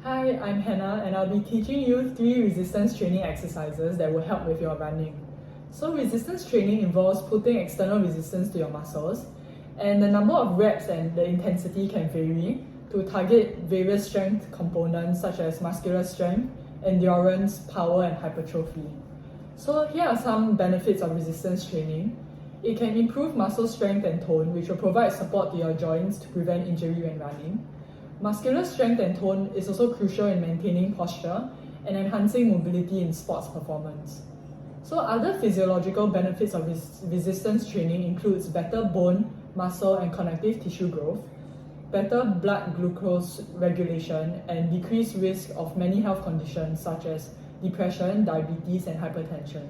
Hi, I'm Hannah and I'll be teaching you 3 resistance training exercises that will help with your running. So resistance training involves putting external resistance to your muscles, and the number of reps and the intensity can vary to target various strength components such as muscular strength, endurance, power and hypertrophy. So here are some benefits of resistance training. It can improve muscle strength and tone, which will provide support to your joints to prevent injury when running. Muscular strength and tone is also crucial in maintaining posture and enhancing mobility in sports performance. So other physiological benefits of resistance training includes better bone, muscle and connective tissue growth, better blood glucose regulation, and decreased risk of many health conditions such as depression, diabetes and hypertension.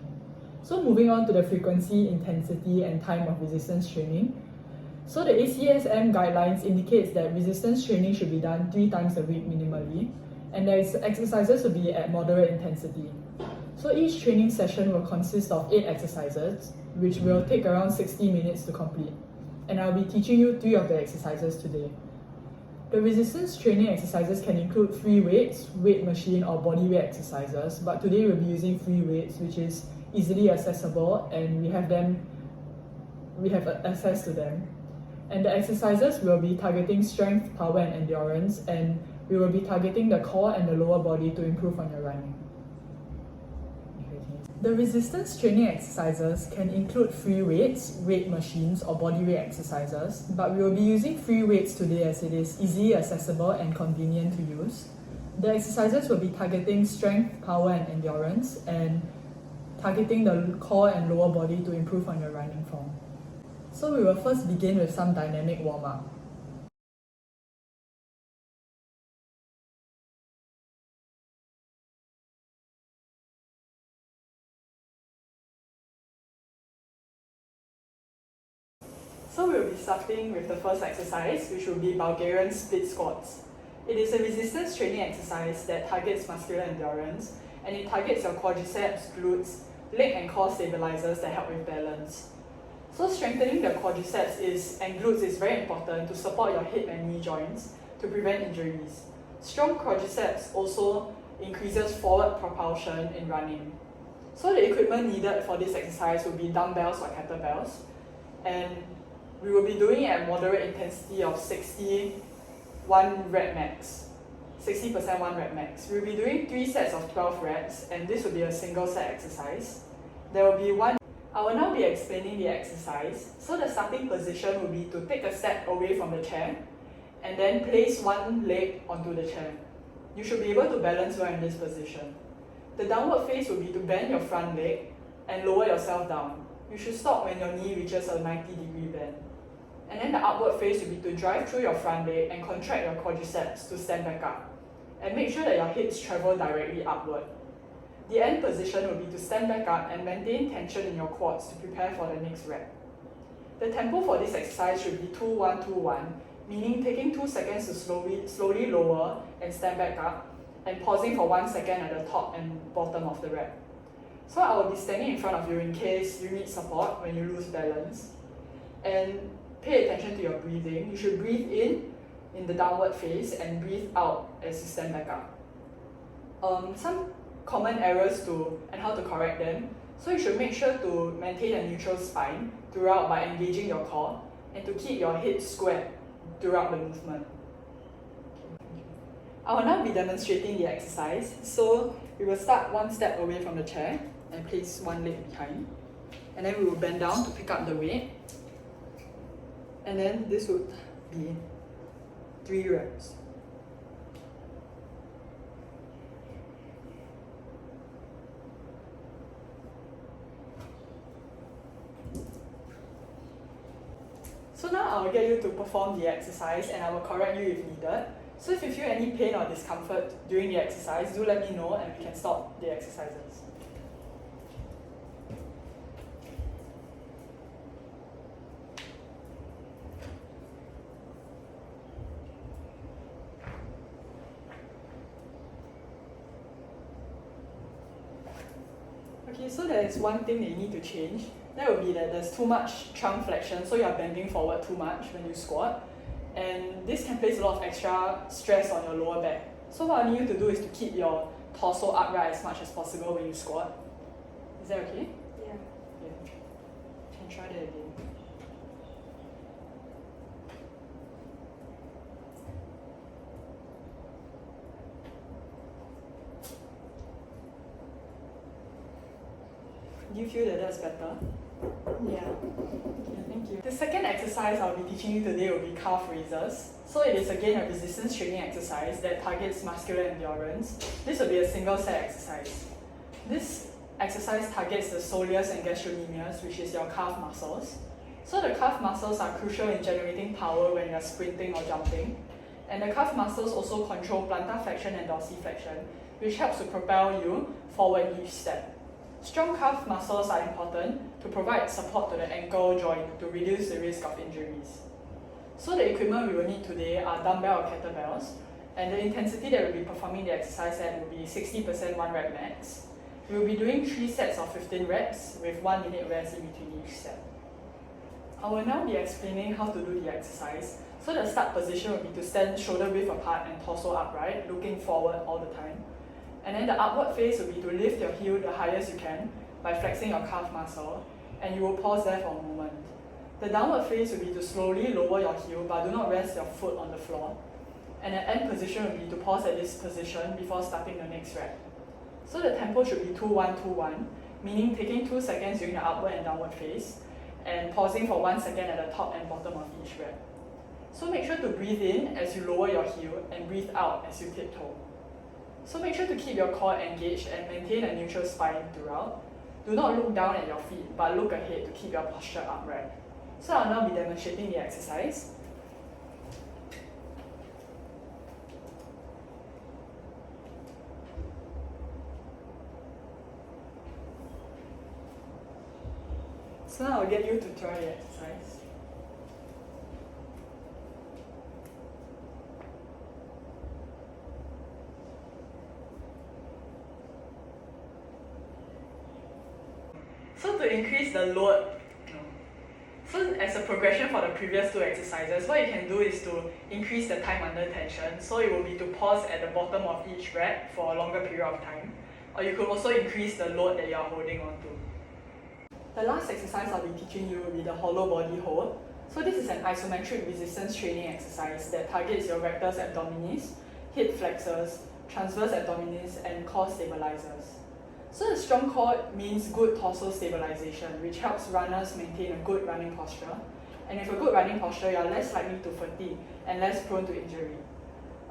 So moving on to the frequency, intensity and time of resistance training. So the ACSM guidelines indicates that resistance training should be done 3 times a week minimally, and the exercises will be at moderate intensity. So each training session will consist of 8 exercises, which will take around 60 minutes to complete. And I'll be teaching you 3 of the exercises today. The resistance training exercises can include free weights, weight machine or body weight exercises, but today we'll be using free weights, which is easily accessible and we have access to them. And the exercises will be targeting strength, power and endurance, and we will be targeting the core and the lower body to improve on your running. The resistance training exercises can include free weights, weight machines or body weight exercises, but we will be using free weights today as it is easily accessible and convenient to use. The exercises will be targeting strength, power and endurance, and targeting the core and lower body to improve on your running form. So we will first begin with some dynamic warm-up. So we'll be starting with the first exercise, which will be Bulgarian split squats. It is a resistance training exercise that targets muscular endurance, and it targets your quadriceps, glutes, leg and core stabilizers that help with balance. So strengthening the quadriceps and glutes is very important to support your hip and knee joints to prevent injuries. Strong quadriceps also increases forward propulsion in running. So the equipment needed for this exercise will be dumbbells or kettlebells, and we will be doing it at moderate intensity of 60% 1 rep max. We'll be doing 3 sets of 12 reps, and this will be a single set exercise. There will be I will now be explaining the exercise. So the starting position will be to take a step away from the chair and then place one leg onto the chair. You should be able to balance well in this position. The downward face will be to bend your front leg and lower yourself down. You should stop when your knee reaches a 90-degree bend. And then the upward face will be to drive through your front leg and contract your quadriceps to stand back up. And make sure that your hips travel directly upward. The end position will be to stand back up and maintain tension in your quads to prepare for the next rep. The tempo for this exercise should be 2-1-2-1, meaning taking 2 seconds to slowly lower and stand back up, and pausing for 1 second at the top and bottom of the rep. So I will be standing in front of you in case you need support when you lose balance. And pay attention to your breathing. You should breathe in the downward face and breathe out as you stand back up. Some common errors and how to correct them. So you should make sure to maintain a neutral spine throughout by engaging your core and to keep your head squared throughout the movement. I will now be demonstrating the exercise. So we will start 1 step away from the chair and place 1 leg behind. And then we will bend down to pick up the weight. And then this would be 3 reps. So now I will get you to perform the exercise and I will correct you if needed. So if you feel any pain or discomfort during the exercise, do let me know and we can stop the exercises. Okay, so there's one thing that you need to change. That would be that there's too much trunk flexion, so you're bending forward too much when you squat. And this can place a lot of extra stress on your lower back. So what I need you to do is to keep your torso upright as much as possible when you squat. Is that okay? Yeah. Yeah. Can try that again. Do you feel that that's better? Yeah. Yeah, thank you. The second exercise I'll be teaching you today will be calf raises. So it is again a resistance training exercise that targets muscular endurance. This will be a single set exercise. This exercise targets the soleus and gastrocnemius, which is your calf muscles. So the calf muscles are crucial in generating power when you're sprinting or jumping. And the calf muscles also control plantar flexion and dorsiflexion, which helps to propel you forward each step. Strong calf muscles are important to provide support to the ankle joint to reduce the risk of injuries. So the equipment we will need today are dumbbell or kettlebells, and the intensity that we'll be performing the exercise at will be 60% 1 rep max. We will be doing 3 sets of 15 reps with 1 minute rest in between each set. I will now be explaining how to do the exercise. So the start position will be to stand shoulder width apart and torso upright, looking forward all the time. And then the upward phase will be to lift your heel the highest you can by flexing your calf muscle, and you will pause there for a moment. The downward phase will be to slowly lower your heel but do not rest your foot on the floor. And the end position will be to pause at this position before starting the next rep. So the tempo should be 2-1-2-1, meaning taking 2 seconds during the upward and downward phase, and pausing for 1 second at the top and bottom of each rep. So make sure to breathe in as you lower your heel and breathe out as you tiptoe. So make sure to keep your core engaged and maintain a neutral spine throughout. Do not look down at your feet, but look ahead to keep your posture upright. So I'll now be demonstrating the exercise. So now I'll get you to try the exercise. So to increase the load, so as a progression for the previous 2 exercises, what you can do is to increase the time under tension. So it will be to pause at the bottom of each rep for a longer period of time. Or you could also increase the load that you are holding on to. The last exercise I'll be teaching you will be the hollow body hold. So this is an isometric resistance training exercise that targets your rectus abdominis, hip flexors, transverse abdominis, and core stabilizers. So the strong core means good torso stabilization, which helps runners maintain a good running posture. And with a good running posture, you are less likely to fatigue and less prone to injury.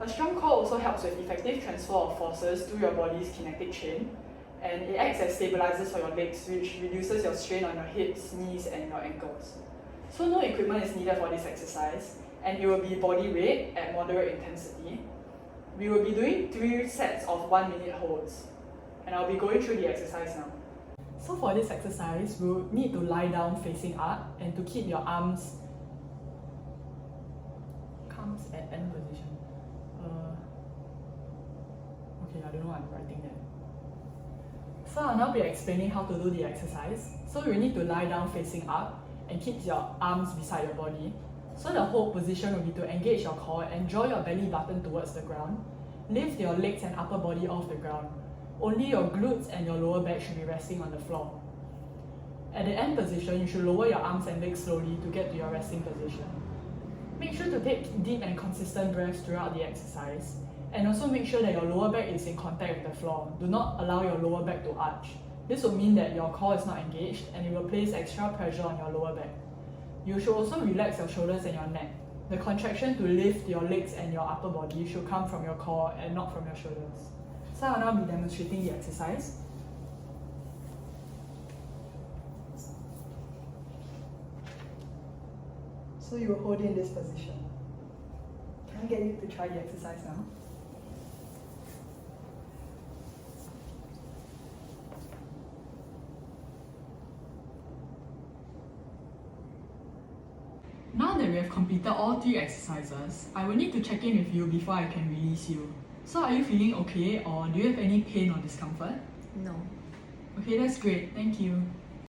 A strong core also helps with effective transfer of forces through your body's kinetic chain, and it acts as stabilizers for your legs, which reduces your strain on your hips, knees, and your ankles. So no equipment is needed for this exercise, and it will be body weight at moderate intensity. We will be doing 3 sets of 1 minute holds. And I'll be going through the exercise now. So for this exercise, we'll need to lie down facing up and to keep your arms at end position. Okay, I don't know what I'm writing there. So I'll now be explaining how to do the exercise. So you need to lie down facing up and keep your arms beside your body. So the hold position will be to engage your core and draw your belly button towards the ground. Lift your legs and upper body off the ground. Only your glutes and your lower back should be resting on the floor. At the end position, you should lower your arms and legs slowly to get to your resting position. Make sure to take deep and consistent breaths throughout the exercise, and also make sure that your lower back is in contact with the floor. Do not allow your lower back to arch. This will mean that your core is not engaged and it will place extra pressure on your lower back. You should also relax your shoulders and your neck. The contraction to lift your legs and your upper body should come from your core and not from your shoulders. So I'll now be demonstrating the exercise. So you will hold in this position. Can I get you to try the exercise now? Now that we have completed all 3 exercises, I will need to check in with you before I can release you. So are you feeling okay, or do you have any pain or discomfort? No. Okay, that's great. Thank you.